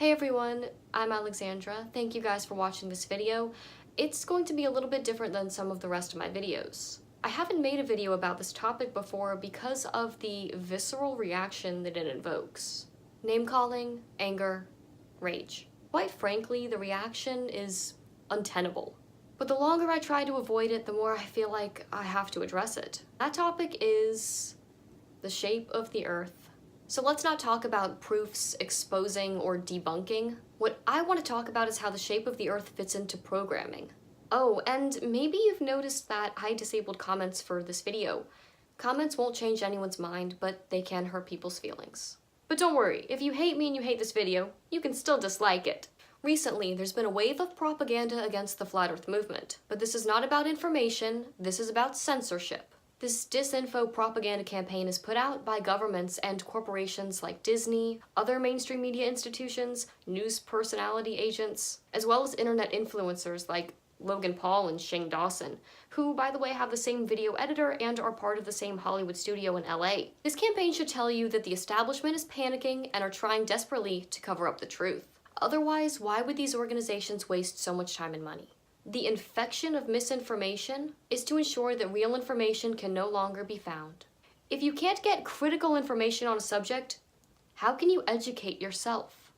Hey everyone, I'm Alexandra. Thank you guys for watching this video. It's going to be a little bit different than some of the rest of my videos. I haven't made a video about this topic before because of the visceral reaction that it invokes. Name-calling, anger, rage. Quite frankly, the reaction is untenable. But the longer I try to avoid it, the more I feel like I have to address it. That topic is the shape of the Earth. So let's not talk about proofs, exposing, or debunking. What I want to talk about is how the shape of the Earth fits into programming. Oh, and maybe you've noticed that I disabled comments for this video. Comments won't change anyone's mind, but they can hurt people's feelings. But don't worry, if you hate me and you hate this video, you can still dislike it. Recently, there's been a wave of propaganda against the Flat Earth movement. But this is not about information, this is about censorship. This disinfo propaganda campaign is put out by governments and corporations like Disney, other mainstream media institutions, news personality agents, as well as internet influencers like Logan Paul and Shane Dawson, who, by the way, have the same video editor and are part of the same Hollywood studio in LA. This campaign should tell you that the establishment is panicking and are trying desperately to cover up the truth. Otherwise, why would these organizations waste so much time and money? The infection of misinformation is to ensure that real information can no longer be found. If you can't get critical information on a subject, how can you educate yourself?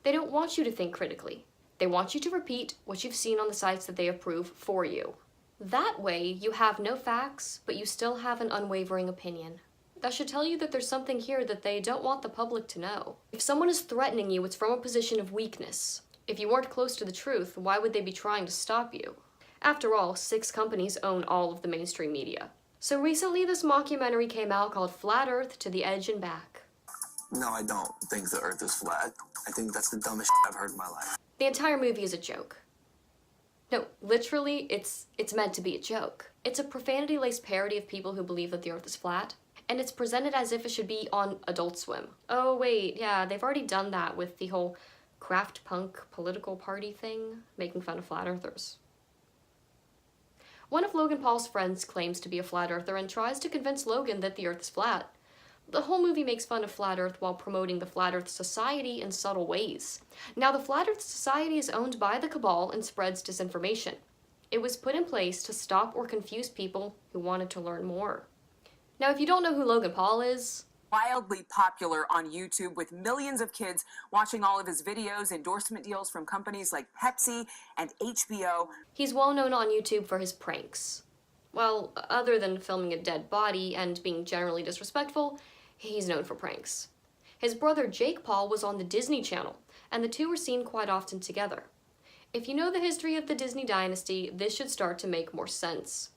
They don't want you to think critically. They want you to repeat what you've seen on the sites that they approve for you. That way, you have no facts, but you still have an unwavering opinion. That should tell you that there's something here that they don't want the public to know. If someone is threatening you, it's from a position of weakness. If you weren't close to the truth, why would they be trying to stop you? After all, 6 companies own all of the mainstream media. So recently this mockumentary came out called Flat Earth to the Edge and Back. No, I don't think the Earth is flat. I think that's the dumbest I've heard in my life. The entire movie is a joke. No, literally, it's meant to be a joke. It's a profanity-laced parody of people who believe that the Earth is flat, and it's presented as if it should be on Adult Swim. Oh wait, yeah, they've already done that with the whole craft punk political party thing, making fun of flat earthers. One of Logan Paul's friends claims to be a flat earther and tries to convince Logan that the Earth is flat. The whole movie makes fun of Flat Earth while promoting the Flat Earth Society in subtle ways. Now, the Flat Earth Society is owned by the cabal and spreads disinformation. It was put in place to stop or confuse people who wanted to learn more. Now, if you don't know who Logan Paul is, wildly popular on YouTube with millions of kids watching all of his videos, endorsement deals from companies like Pepsi and HBO. He's well known on YouTube for his pranks. Well, other than filming a dead body and being generally disrespectful, he's known for pranks. His brother Jake Paul was on the Disney Channel, and the two were seen quite often together. If you know the history of the Disney dynasty, this should start to make more sense.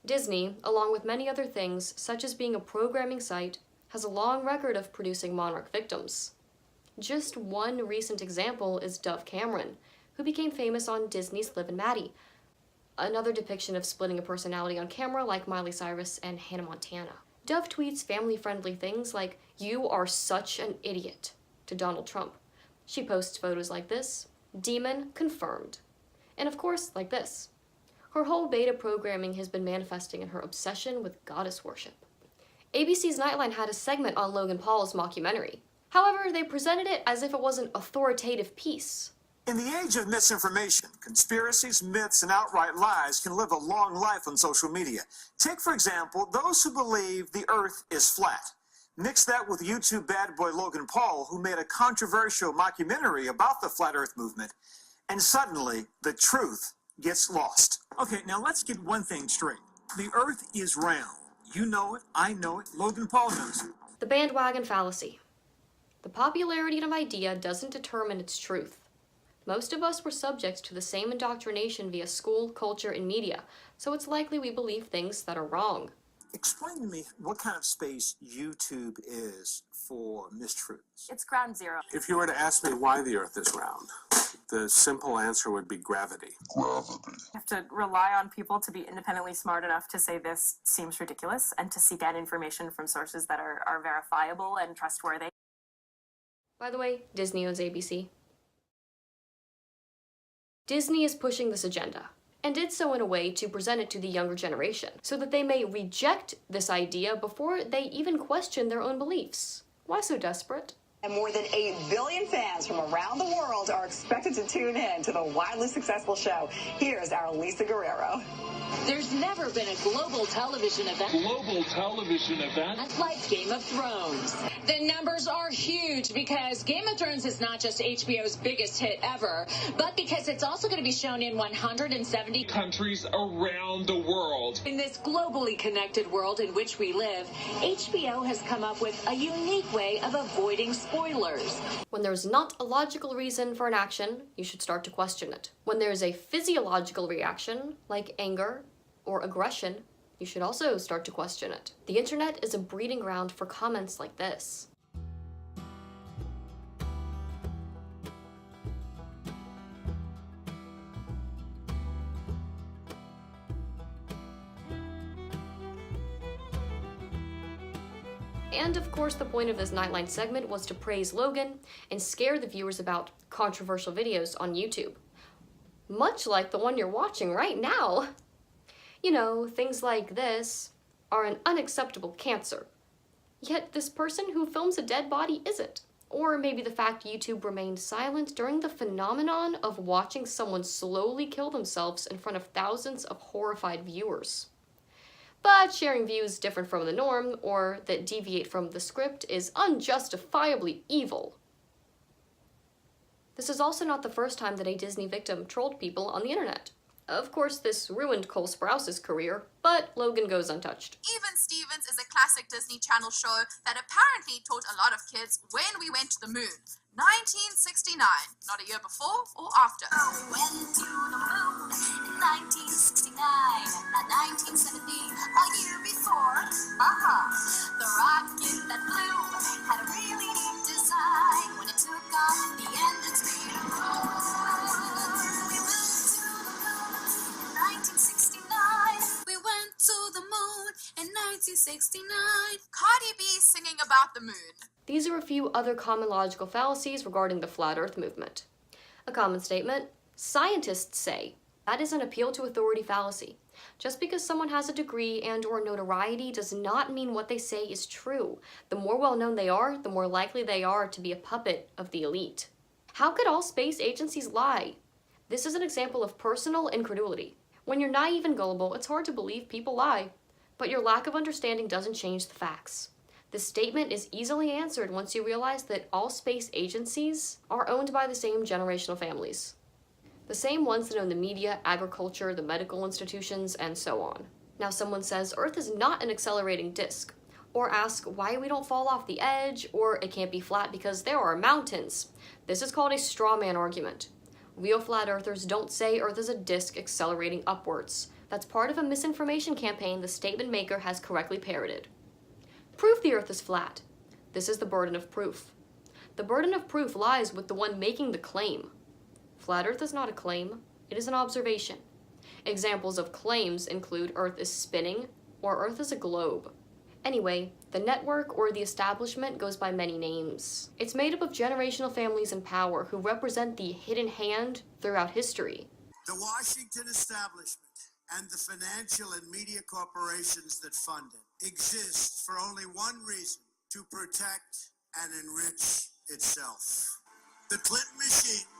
Disney, along with many other things, such as being a programming site, has a long record of producing monarch victims. Just one recent example is Dove Cameron, who became famous on Disney's Liv and Maddie, another depiction of splitting a personality on camera like Miley Cyrus and Hannah Montana. Dove tweets family-friendly things like, "You are such an idiot," to Donald Trump. She posts photos like this, "Demon confirmed," and of course like this. Her whole beta programming has been manifesting in her obsession with goddess worship. ABC's Nightline had a segment on Logan Paul's mockumentary. However, they presented it as if it was an authoritative piece. In the age of misinformation, conspiracies, myths, and outright lies can live a long life on social media. Take, for example, those who believe the Earth is flat. Mix that with YouTube bad boy Logan Paul, who made a controversial mockumentary about the Flat Earth movement, and suddenly the truth gets lost. Okay, now let's get one thing straight. The Earth is round. You know it, I know it, Logan Paul knows it. The bandwagon fallacy. The popularity of an idea doesn't determine its truth. Most of us were subjects to the same indoctrination via school, culture, and media, so it's likely we believe things that are wrong. Explain to me what kind of space YouTube is for mistruths. It's ground zero. If you were to ask me why the Earth is round, the simple answer would be gravity. You have to rely on people to be independently smart enough to say this seems ridiculous and to seek out information from sources that are verifiable and trustworthy. By the way, Disney owns ABC. Disney is pushing this agenda, and did so in a way to present it to the younger generation, so that they may reject this idea before they even question their own beliefs. Why so desperate? And more than 8 billion fans from around the world are expected to tune in to the wildly successful show. Here's our Lisa Guerrero. There's never been a global television event like Game of Thrones. The numbers are huge because Game of Thrones is not just HBO's biggest hit ever, but because it's also going to be shown in 170 countries around the world. In this globally connected world in which we live, HBO has come up with a unique way of avoiding spoilers. When there's not a logical reason for an action, you should start to question it. When there's a physiological reaction, like anger or aggression, you should also start to question it. The internet is a breeding ground for comments like this. And of course, the point of this Nightline segment was to praise Logan and scare the viewers about controversial videos on YouTube. Much like the one you're watching right now. You know, things like this are an unacceptable cancer. Yet this person who films a dead body isn't. Or maybe the fact YouTube remained silent during the phenomenon of watching someone slowly kill themselves in front of thousands of horrified viewers. But sharing views different from the norm, or that deviate from the script, is unjustifiably evil. This is also not the first time that a Disney victim trolled people on the internet. Of course, this ruined Cole Sprouse's career, but Logan goes untouched. Even Stevens is a classic Disney Channel show that apparently taught a lot of kids when we went to the moon. 1969, not a year before or after. We went to the moon in 1969, not 1970, a year before. The rocket that flew had a really neat design. When it took off, the engines made a roar. We went to the moon in 1969. We went to the moon in 1969. Cardi B singing about the moon. These are a few other common logical fallacies regarding the flat earth movement. A common statement: scientists say. That is an appeal to authority fallacy. Just because someone has a degree and or notoriety does not mean what they say is true. The more well-known they are, the more likely they are to be a puppet of the elite. How could all space agencies lie? This is an example of personal incredulity. When you're naive and gullible, it's hard to believe people lie. But your lack of understanding doesn't change the facts. This statement is easily answered once you realize that all space agencies are owned by the same generational families. The same ones that own the media, agriculture, the medical institutions, and so on. Now someone says Earth is not an accelerating disk, or ask why we don't fall off the edge, or it can't be flat because there are mountains. This is called a straw man argument. Real flat earthers don't say Earth is a disk accelerating upwards. That's part of a misinformation campaign the statement maker has correctly parroted. Prove the Earth is flat. This is the burden of proof. The burden of proof lies with the one making the claim. Flat Earth is not a claim, it is an observation. Examples of claims include Earth is spinning or Earth is a globe. Anyway, the network or the establishment goes by many names. It's made up of generational families in power who represent the hidden hand throughout history. The Washington establishment and the financial and media corporations that fund it exists for only one reason: to protect and enrich itself. The Clinton machine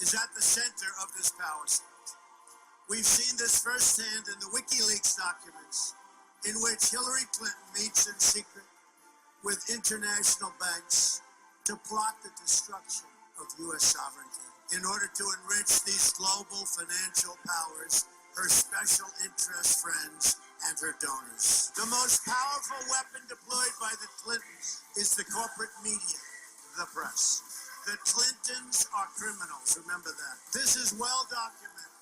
is at the center of this power set. We've seen this firsthand in the WikiLeaks documents, in which Hillary Clinton meets in secret with international banks to plot the destruction of U.S. sovereignty in order to enrich these global financial powers, her special interest friends, and her donors. The most powerful weapon deployed by the Clintons is the corporate media, the press. The Clintons are criminals, remember that. This is well documented,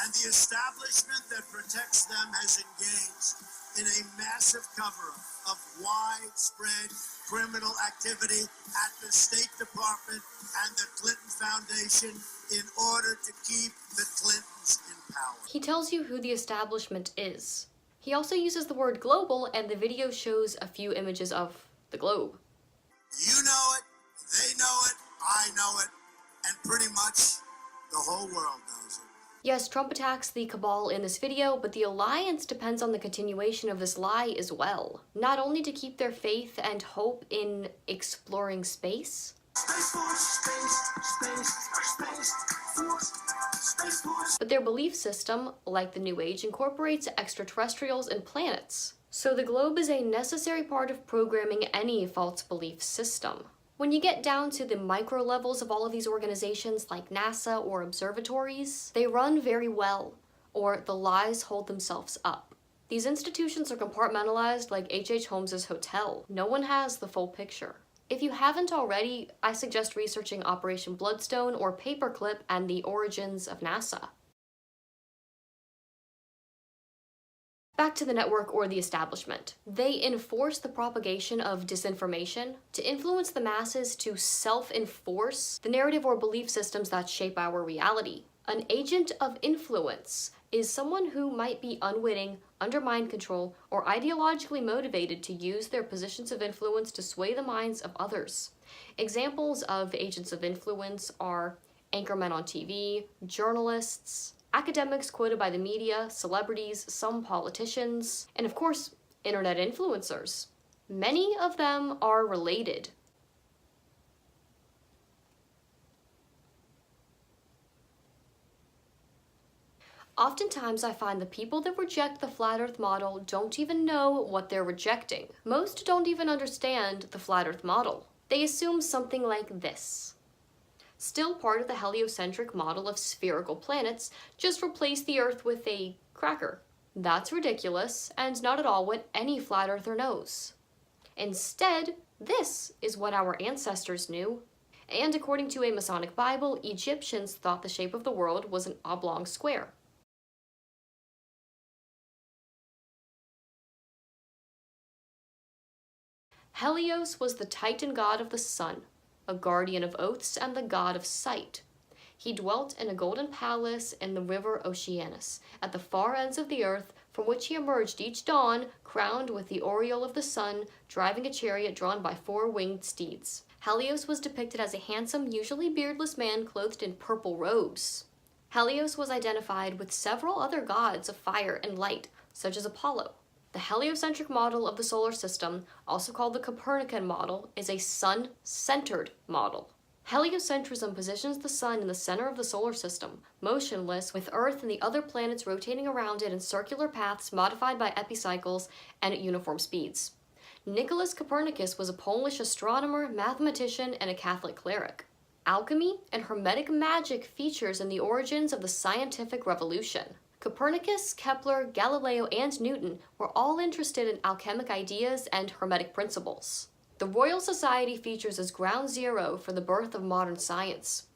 and the establishment that protects them has engaged in a massive cover-up of widespread criminal activity at the State Department and the Clinton Foundation in order to keep the Clintons in power. He tells you who the establishment is. He also uses the word global, and the video shows a few images of the globe. You know it, they know it, I know it, and pretty much the whole world knows it. Yes, Trump attacks the cabal in this video, but the alliance depends on the continuation of this lie as well. Not only to keep their faith and hope in exploring space, but their belief system, like the New Age, incorporates extraterrestrials and planets. So the globe is a necessary part of programming any false belief system. When you get down to the micro levels of all of these organizations like NASA or observatories, they run very well, or the lies hold themselves up. These institutions are compartmentalized like H.H. Holmes's hotel. No one has the full picture. If you haven't already, I suggest researching Operation Bloodstone or Paperclip and the origins of NASA. Back to the network or the establishment. They enforce the propagation of disinformation to influence the masses to self-enforce the narrative or belief systems that shape our reality. An agent of influence is someone who might be unwitting, under mind control, or ideologically motivated to use their positions of influence to sway the minds of others. Examples of agents of influence are anchormen on TV, journalists, academics quoted by the media, celebrities, some politicians, and of course, internet influencers. Many of them are related. Oftentimes, I find the people that reject the flat earth model don't even know what they're rejecting. Most don't even understand the flat earth model. They assume something like this. Still part of the heliocentric model of spherical planets, just replace the Earth with a cracker. That's ridiculous, and not at all what any flat earther knows. Instead, this is what our ancestors knew. And according to a Masonic Bible, Egyptians thought the shape of the world was an oblong square. Helios was the Titan god of the sun, a guardian of oaths and the god of sight. He dwelt in a golden palace in the river Oceanus, at the far ends of the earth, from which he emerged each dawn, crowned with the aureole of the sun, driving a chariot drawn by 4 winged steeds. Helios was depicted as a handsome, usually beardless man clothed in purple robes. Helios was identified with several other gods of fire and light, such as Apollo. The heliocentric model of the solar system, also called the Copernican model, is a sun-centered model. Heliocentrism positions the sun in the center of the solar system, motionless, with Earth and the other planets rotating around it in circular paths modified by epicycles and at uniform speeds. Nicholas Copernicus was a Polish astronomer, mathematician, and a Catholic cleric. Alchemy and Hermetic magic features in the origins of the scientific revolution. Copernicus, Kepler, Galileo, and Newton were all interested in alchemic ideas and Hermetic principles. The Royal Society features as ground zero for the birth of modern science.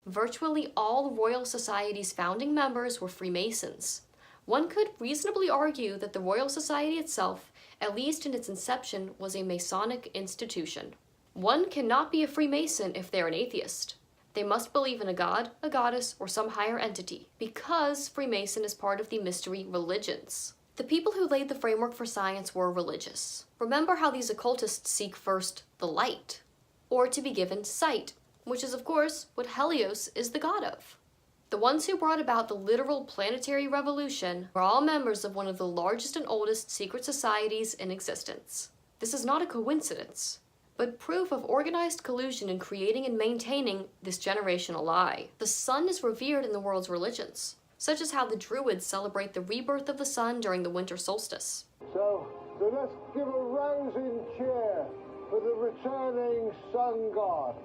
Virtually all the Royal Society's founding members were Freemasons. One could reasonably argue that the Royal Society itself, at least in its inception, was a Masonic institution. One cannot be a Freemason if they're an atheist. They must believe in a god, a goddess, or some higher entity, because Freemason is part of the mystery religions. The people who laid the framework for science were religious. Remember how these occultists seek first the light, or to be given sight, which is of course what Helios is the god of. The ones who brought about the literal planetary revolution were all members of one of the largest and oldest secret societies in existence. This is not a coincidence, but proof of organized collusion in creating and maintaining this generational lie. The sun is revered in the world's religions, such as how the Druids celebrate the rebirth of the sun during the winter solstice. So let's give a rousing cheer for the returning sun god.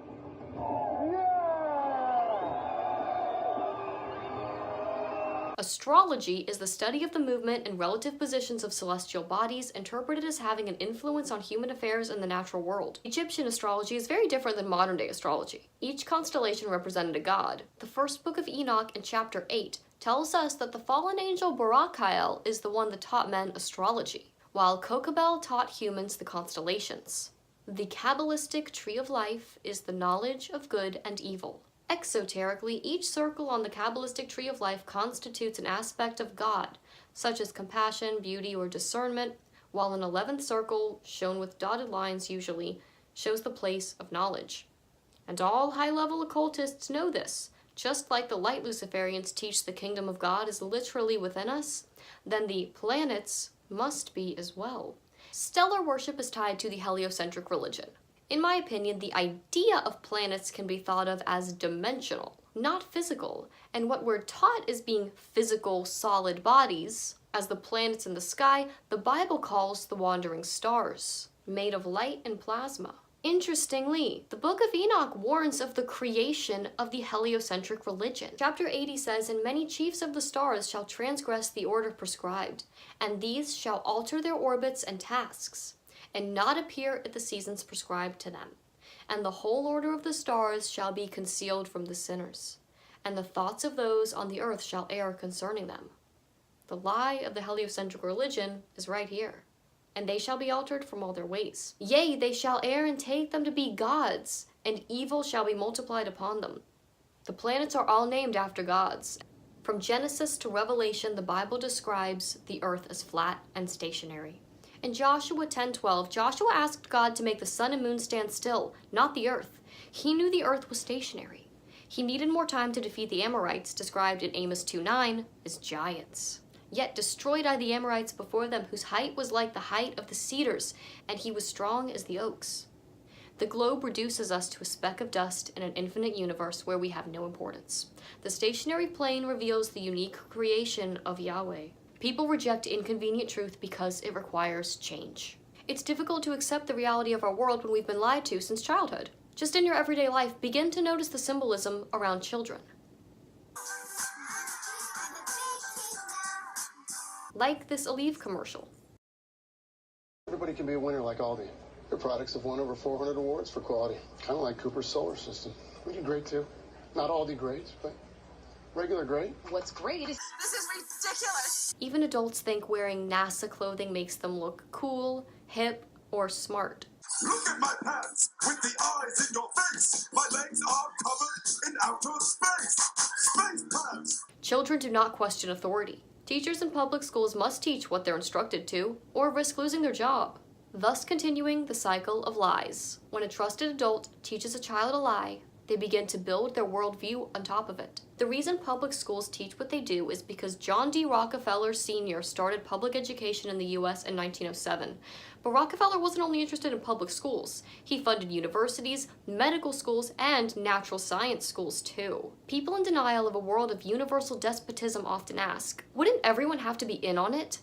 Yeah! Astrology is the study of the movement and relative positions of celestial bodies, interpreted as having an influence on human affairs in the natural world. Egyptian astrology is very different than modern-day astrology. Each constellation represented a god. The first book of Enoch in chapter 8 tells us that the fallen angel Barakael is the one that taught men astrology, while Kokabel taught humans the constellations. The Kabbalistic tree of life is the knowledge of good and evil. Exoterically, each circle on the Kabbalistic tree of life constitutes an aspect of God, such as compassion, beauty, or discernment, while an 11th circle, shown with dotted lines usually, shows the place of knowledge. And all high-level occultists know this. Just like the light Luciferians teach the kingdom of God is literally within us, then the planets must be as well. Stellar worship is tied to the heliocentric religion. In my opinion, the idea of planets can be thought of as dimensional, not physical, and what we're taught as being physical, solid bodies, as the planets in the sky, the Bible calls the wandering stars, made of light and plasma. Interestingly, the Book of Enoch warns of the creation of the heliocentric religion. Chapter 80 says, "And many chiefs of the stars shall transgress the order prescribed, and these shall alter their orbits and tasks, and not appear at the seasons prescribed to them. And the whole order of the stars shall be concealed from the sinners, and the thoughts of those on the earth shall err concerning them." The lie of the heliocentric religion is right here. "And they shall be altered from all their ways. Yea, they shall err and take them to be gods, and evil shall be multiplied upon them." The planets are all named after gods. From Genesis to Revelation, the Bible describes the earth as flat and stationary. In Joshua 10:12, Joshua asked God to make the sun and moon stand still, not the earth. He knew the earth was stationary. He needed more time to defeat the Amorites, described in Amos 2:9 as giants. Yet destroyed I the Amorites before them, whose height was like the height of the cedars, and he was strong as the oaks. The globe reduces us to a speck of dust in an infinite universe where we have no importance. The stationary plane reveals the unique creation of Yahweh. People reject inconvenient truth because it requires change. It's difficult to accept the reality of our world when we've been lied to since childhood. Just in your everyday life, begin to notice the symbolism around children. Like this Aleve commercial. Everybody can be a winner like Aldi. Their products have won over 400 awards for quality. Kind of like Cooper's solar system. We do great too. Not Aldi great, but regular great. What's great is this is ridiculous. Even adults think wearing NASA clothing makes them look cool, hip, or smart. Look at my pants with the eyes in your face. My legs are covered in outer space. Space pants. Children do not question authority. Teachers in public schools must teach what they're instructed to, or risk losing their job, thus continuing the cycle of lies. When a trusted adult teaches a child a lie, they begin to build their worldview on top of it. The reason public schools teach what they do is because John D. Rockefeller Sr. started public education in the U.S. in 1907. But Rockefeller wasn't only interested in public schools. He funded universities, medical schools, and natural science schools too. People in denial of a world of universal despotism often ask, wouldn't everyone have to be in on it?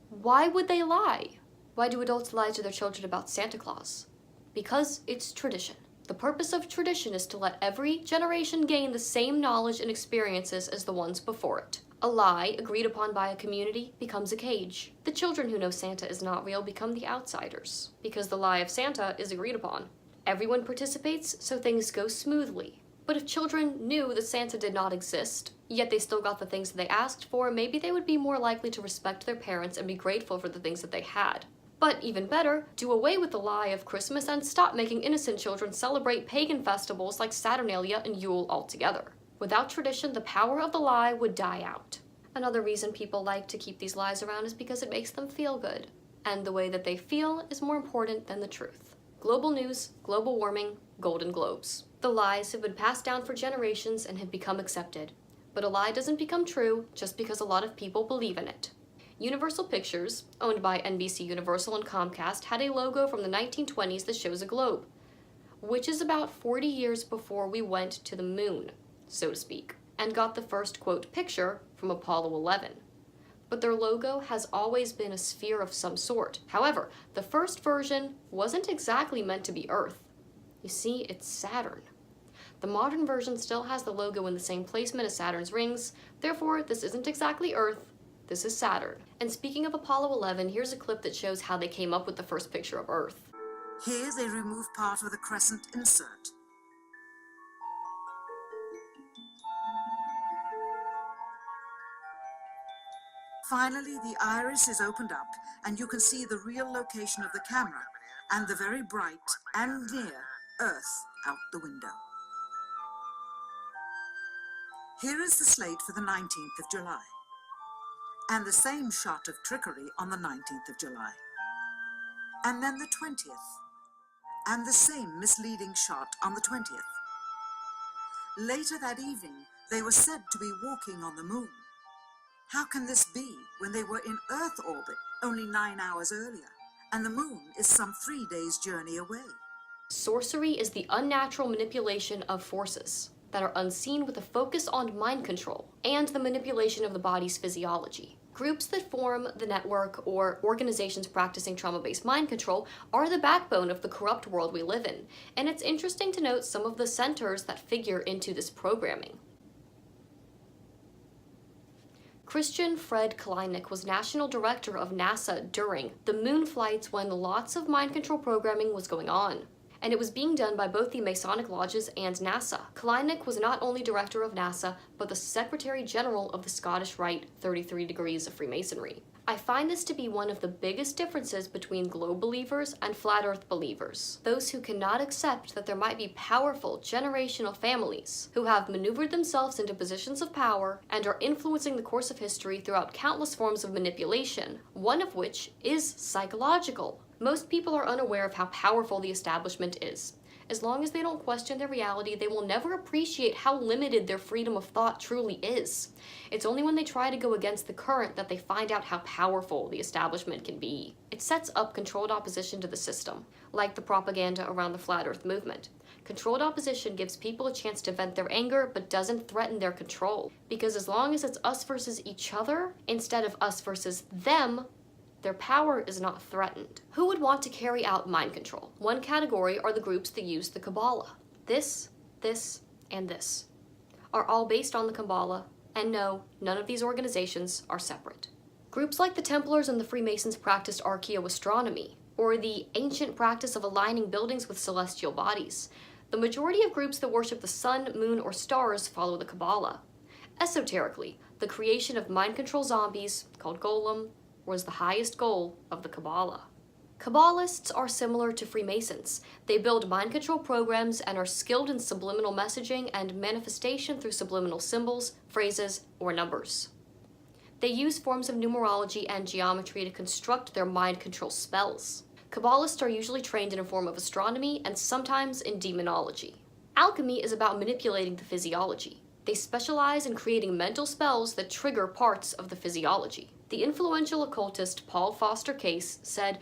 Why would they lie? Why do adults lie to their children about Santa Claus? Because it's tradition. The purpose of tradition is to let every generation gain the same knowledge and experiences as the ones before it. A lie, agreed upon by a community, becomes a cage. The children who know Santa is not real become the outsiders, because the lie of Santa is agreed upon. Everyone participates, so things go smoothly. But if children knew that Santa did not exist, yet they still got the things that they asked for, maybe they would be more likely to respect their parents and be grateful for the things that they had. But even better, do away with the lie of Christmas and stop making innocent children celebrate pagan festivals like Saturnalia and Yule altogether. Without tradition, the power of the lie would die out. Another reason people like to keep these lies around is because it makes them feel good. And the way that they feel is more important than the truth. Global news, global warming, Golden Globes. The lies have been passed down for generations and have become accepted. But a lie doesn't become true just because a lot of people believe in it. Universal Pictures, owned by NBC Universal and Comcast, had a logo from the 1920s that shows a globe, which is about 40 years before we went to the moon, so to speak, and got the first, quote, picture from Apollo 11. But their logo has always been a sphere of some sort. However, the first version wasn't exactly meant to be Earth. You see, it's Saturn. The modern version still has the logo in the same placement as Saturn's rings, therefore this isn't exactly Earth, this is Saturn. And speaking of Apollo 11, here's a clip that shows how they came up with the first picture of Earth. Here they remove part of the crescent insert. Finally, the iris is opened up and you can see the real location of the camera and the very bright and near Earth out the window. Here is the slate for the 19th of July. And the same shot of trickery on the 19th of July. and then the 20th, and the same misleading shot on the 20th. Later that evening, they were said to be walking on the moon. How can this be when they were in Earth orbit only 9 hours earlier, and the moon is some 3 days' journey away? Sorcery is the unnatural manipulation of forces that are unseen with a focus on mind control and the manipulation of the body's physiology. Groups that form the network or organizations practicing trauma-based mind control are the backbone of the corrupt world we live in, and it's interesting to note some of the centers that figure into this programming. Christian Fred Kalanick was national director of NASA during the moon flights when lots of mind control programming was going on, and it was being done by both the Masonic lodges and NASA. Kalanick was not only director of NASA, but the Secretary General of the Scottish Rite 33 Degrees of Freemasonry. I find this to be one of the biggest differences between globe believers and flat earth believers. Those who cannot accept that there might be powerful generational families who have maneuvered themselves into positions of power and are influencing the course of history throughout countless forms of manipulation, one of which is psychological. Most people are unaware of how powerful the establishment is. As long as they don't question their reality, they will never appreciate how limited their freedom of thought truly is. It's only when they try to go against the current that they find out how powerful the establishment can be. It sets up controlled opposition to the system, like the propaganda around the Flat Earth movement. Controlled opposition gives people a chance to vent their anger, but doesn't threaten their control. Because as long as it's us versus each other, instead of us versus them, their power is not threatened. Who would want to carry out mind control? One category are the groups that use the Kabbalah. This, and this are all based on the Kabbalah, and no, none of these organizations are separate. Groups like the Templars and the Freemasons practiced archaeoastronomy, or the ancient practice of aligning buildings with celestial bodies. The majority of groups that worship the sun, moon, or stars follow the Kabbalah. Esoterically, the creation of mind control zombies, called Golem, was the highest goal of the Kabbalah. Kabbalists are similar to Freemasons. They build mind control programs and are skilled in subliminal messaging and manifestation through subliminal symbols, phrases, or numbers. They use forms of numerology and geometry to construct their mind control spells. Kabbalists are usually trained in a form of astronomy and sometimes in demonology. Alchemy is about manipulating the physiology. They specialize in creating mental spells that trigger parts of the physiology. The influential occultist Paul Foster Case said,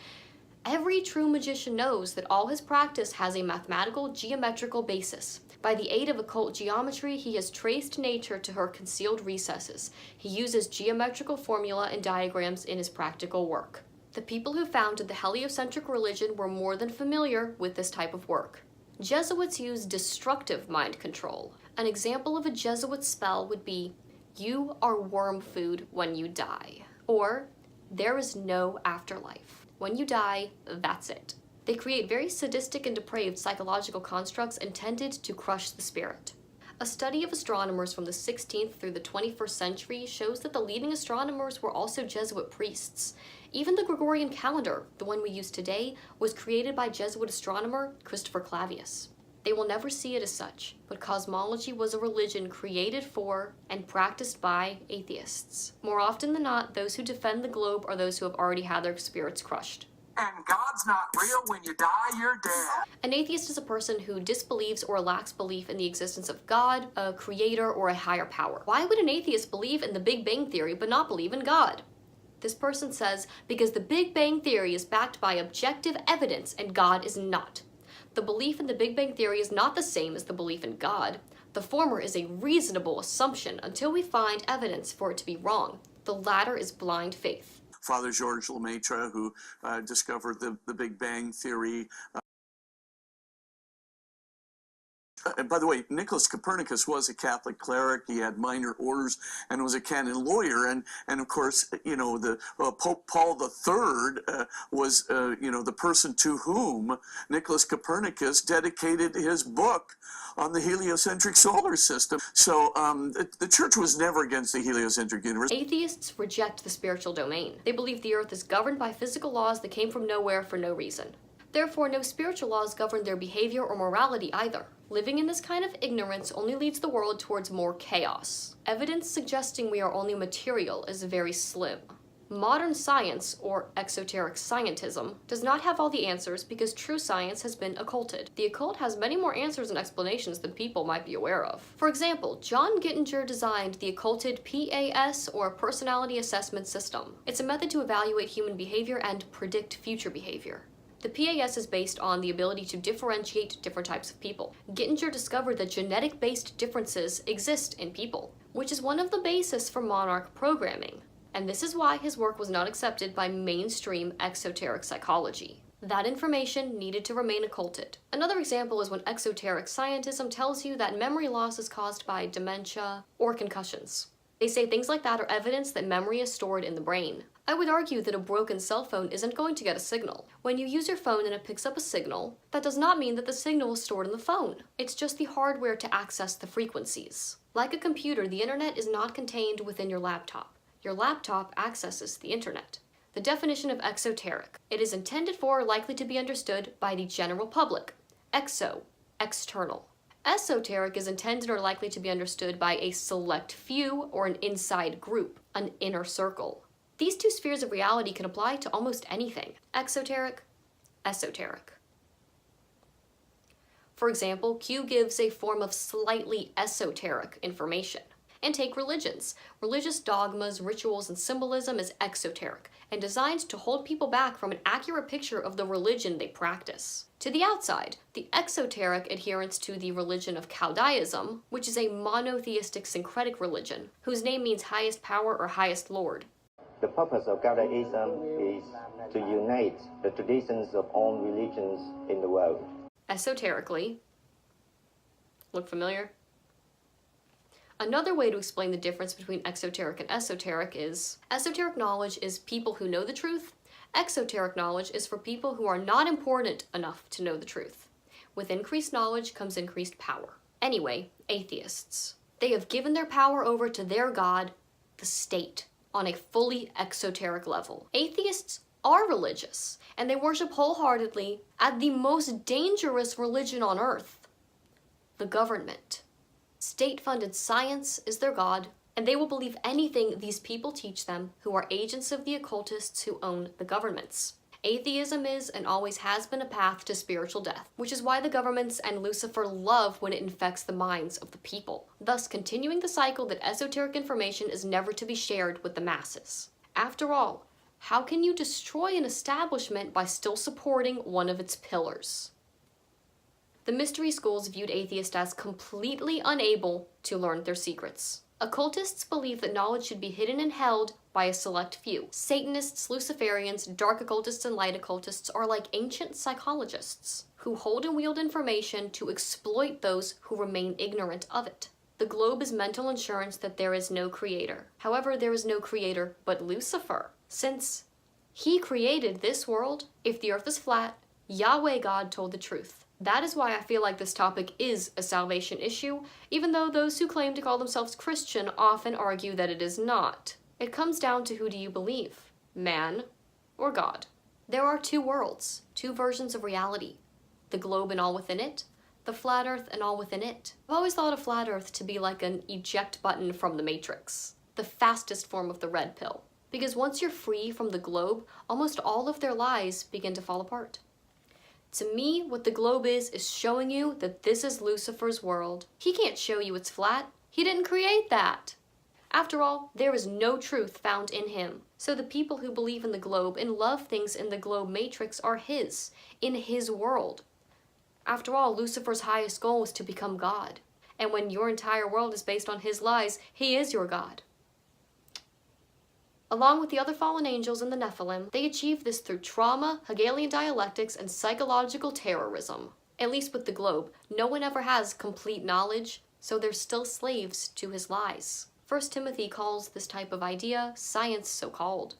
"Every true magician knows that all his practice has a mathematical, geometrical basis. By the aid of occult geometry, he has traced nature to her concealed recesses. He uses geometrical formula and diagrams in his practical work." The people who founded the heliocentric religion were more than familiar with this type of work. Jesuits use destructive mind control. An example of a Jesuit spell would be, "You are worm food when you die," or "There is no afterlife. When you die, that's it." They create very sadistic and depraved psychological constructs intended to crush the spirit. A study of astronomers from the 16th through the 21st century shows that the leading astronomers were also Jesuit priests. Even the Gregorian calendar, the one we use today, was created by Jesuit astronomer Christopher Clavius. They will never see it as such, but cosmology was a religion created for and practiced by atheists. More often than not, those who defend the globe are those who have already had their spirits crushed. And God's not real. When you die, you're dead. An atheist is a person who disbelieves or lacks belief in the existence of God, a creator, or a higher power. Why would an atheist believe in the Big Bang Theory but not believe in God? This person says, because the Big Bang Theory is backed by objective evidence and God is not. The belief in the Big Bang Theory is not the same as the belief in God. The former is a reasonable assumption until we find evidence for it to be wrong. The latter is blind faith. Father George Lemaitre, who discovered the Big Bang Theory. And by the way, Nicholas Copernicus was a Catholic cleric. He had minor orders and was a canon lawyer. And of course, you know, the Pope Paul III was, you know, the person to whom Nicholas Copernicus dedicated his book on the heliocentric solar system. So the church was never against the heliocentric universe. Atheists reject the spiritual domain. They believe the earth is governed by physical laws that came from nowhere for no reason. Therefore, no spiritual laws govern their behavior or morality either. Living in this kind of ignorance only leads the world towards more chaos. Evidence suggesting we are only material is very slim. Modern science, or exoteric scientism, does not have all the answers because true science has been occulted. The occult has many more answers and explanations than people might be aware of. For example, John Gittinger designed the occulted PAS, or Personality Assessment System. It's a method to evaluate human behavior and predict future behavior. The PAS is based on the ability to differentiate different types of people. Gittinger discovered that genetic-based differences exist in people, which is one of the bases for monarch programming. And this is why his work was not accepted by mainstream exoteric psychology. That information needed to remain occulted. Another example is when exoteric scientism tells you that memory loss is caused by dementia or concussions. They say things like that are evidence that memory is stored in the brain. I would argue that a broken cell phone isn't going to get a signal. When you use your phone and it picks up a signal, that does not mean that the signal is stored in the phone. It's just the hardware to access the frequencies. Like a computer, the internet is not contained within your laptop. Your laptop accesses the internet. The definition of exoteric. It is intended for or likely to be understood by the general public. Exo, external. Esoteric is intended or likely to be understood by a select few or an inside group, an inner circle. These two spheres of reality can apply to almost anything. Exoteric, esoteric. For example, Q gives a form of slightly esoteric information. And take religions. Religious dogmas, rituals, and symbolism is exoteric and designed to hold people back from an accurate picture of the religion they practice. To the outside, the exoteric adherents to the religion of Chaldaism, which is a monotheistic syncretic religion, whose name means highest power or highest lord. The purpose of Chaldaism is to unite the traditions of all religions in the world. Esoterically, look familiar? Another way to explain the difference between exoteric and esoteric is, esoteric knowledge is people who know the truth, exoteric knowledge is for people who are not important enough to know the truth. With increased knowledge comes increased power. Anyway, atheists. They have given their power over to their god, the state, on a fully exoteric level. Atheists are religious, and they worship wholeheartedly at the most dangerous religion on earth, the government. State-funded science is their god, and they will believe anything these people teach them who are agents of the occultists who own the governments. Atheism is and always has been a path to spiritual death, which is why the governments and Lucifer love when it infects the minds of the people, thus continuing the cycle that esoteric information is never to be shared with the masses. After all, how can you destroy an establishment by still supporting one of its pillars? The mystery schools viewed atheists as completely unable to learn their secrets. Occultists believe that knowledge should be hidden and held by a select few. Satanists, Luciferians, dark occultists, and light occultists are like ancient psychologists who hold and wield information to exploit those who remain ignorant of it. The globe is mental insurance that there is no creator. However, there is no creator but Lucifer. Since he created this world, if the earth is flat, Yahweh God told the truth. That is why I feel like this topic is a salvation issue, even though those who claim to call themselves Christian often argue that it is not. It comes down to who do you believe, man or God? There are two worlds, two versions of reality, the globe and all within it, the flat earth and all within it. I've always thought of flat earth to be like an eject button from the Matrix, the fastest form of the red pill. Because once you're free from the globe, almost all of their lies begin to fall apart. To me, what the globe is showing you that this is Lucifer's world. He can't show you it's flat. He didn't create that. After all, there is no truth found in him. So the people who believe in the globe and love things in the globe matrix are his, in his world. After all, Lucifer's highest goal is to become God. And when your entire world is based on his lies, he is your God. Along with the other fallen angels and the Nephilim, they achieved this through trauma, Hegelian dialectics, and psychological terrorism. At least with the globe, no one ever has complete knowledge, so they're still slaves to his lies. 1 Timothy calls this type of idea science so-called.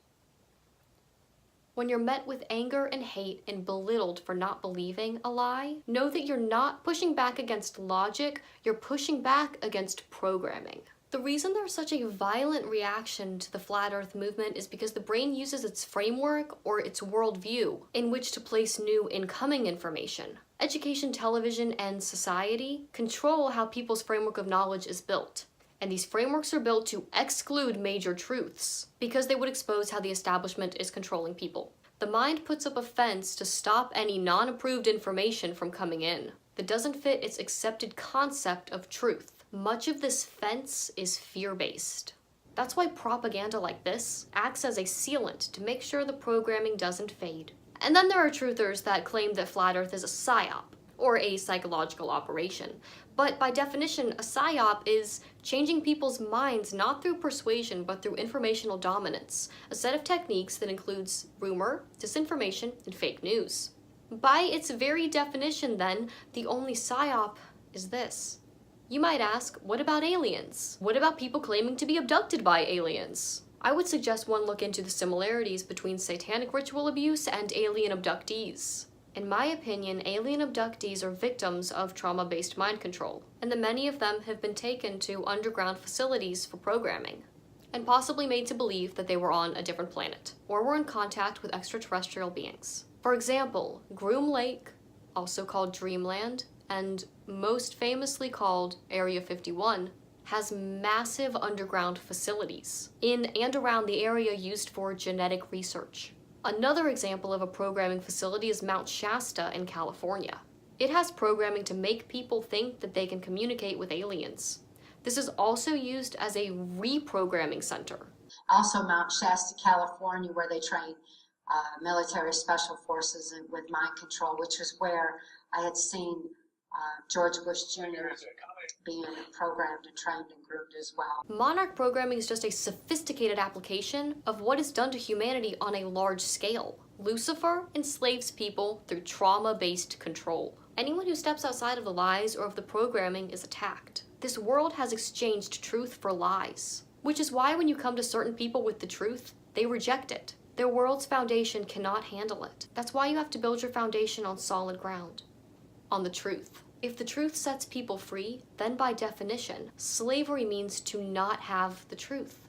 When you're met with anger and hate and belittled for not believing a lie, know that you're not pushing back against logic, you're pushing back against programming. The reason there's such a violent reaction to the Flat Earth movement is because the brain uses its framework or its worldview in which to place new incoming information. Education, television, and society control how people's framework of knowledge is built. And these frameworks are built to exclude major truths because they would expose how the establishment is controlling people. The mind puts up a fence to stop any non-approved information from coming in that doesn't fit its accepted concept of truth. Much of this fence is fear-based. That's why propaganda like this acts as a sealant to make sure the programming doesn't fade. And then there are truthers that claim that Flat Earth is a psyop, or a psychological operation. But by definition, a psyop is changing people's minds not through persuasion but through informational dominance, a set of techniques that includes rumor, disinformation, and fake news. By its very definition, then, the only psyop is this. You might ask, what about aliens? What about people claiming to be abducted by aliens? I would suggest one look into the similarities between satanic ritual abuse and alien abductees. In my opinion, alien abductees are victims of trauma-based mind control, and that many of them have been taken to underground facilities for programming, and possibly made to believe that they were on a different planet, or were in contact with extraterrestrial beings. For example, Groom Lake, also called Dreamland, and most famously called Area 51, has massive underground facilities in and around the area used for genetic research. Another example of a programming facility is Mount Shasta in California. It has programming to make people think that they can communicate with aliens. This is also used as a reprogramming center. Also Mount Shasta, California, where they train military special forces with mind control, which was where I had seen George Bush Jr. being programmed and trained and groomed as well. Monarch programming is just a sophisticated application of what is done to humanity on a large scale. Lucifer enslaves people through trauma-based control. Anyone who steps outside of the lies or of the programming is attacked. This world has exchanged truth for lies, which is why when you come to certain people with the truth, they reject it. Their world's foundation cannot handle it. That's why you have to build your foundation on solid ground, on the truth. If the truth sets people free, then by definition, slavery means to not have the truth.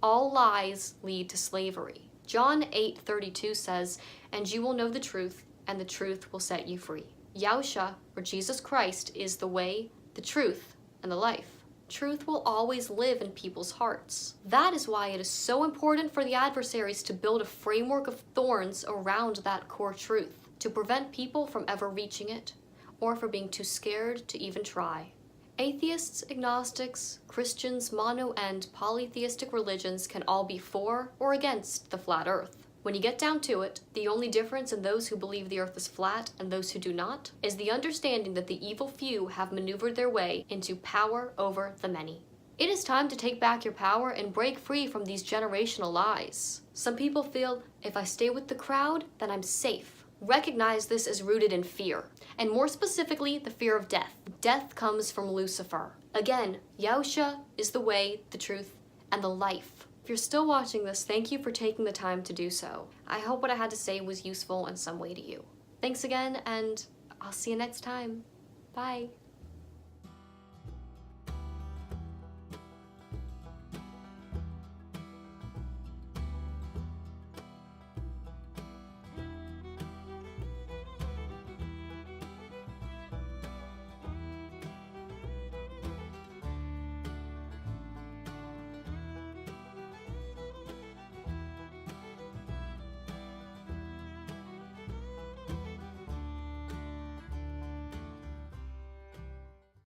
All lies lead to slavery. John 8:32 says, "And you will know the truth, and the truth will set you free." Yahusha, or Jesus Christ, is the way, the truth, and the life. Truth will always live in people's hearts. That is why it is so important for the adversaries to build a framework of thorns around that core truth, to prevent people from ever reaching it, or for being too scared to even try. Atheists, agnostics, Christians, mono and polytheistic religions can all be for or against the flat earth. When you get down to it, the only difference in those who believe the earth is flat and those who do not is the understanding that the evil few have maneuvered their way into power over the many. It is time to take back your power and break free from these generational lies. Some people feel, if I stay with the crowd, then I'm safe. Recognize this is rooted in fear, and more specifically, the fear of death. Death comes from Lucifer. Again, Yahusha is the way, the truth, and the life. If you're still watching this, thank you for taking the time to do so. I hope what I had to say was useful in some way to you. Thanks again, and I'll see you next time. Bye.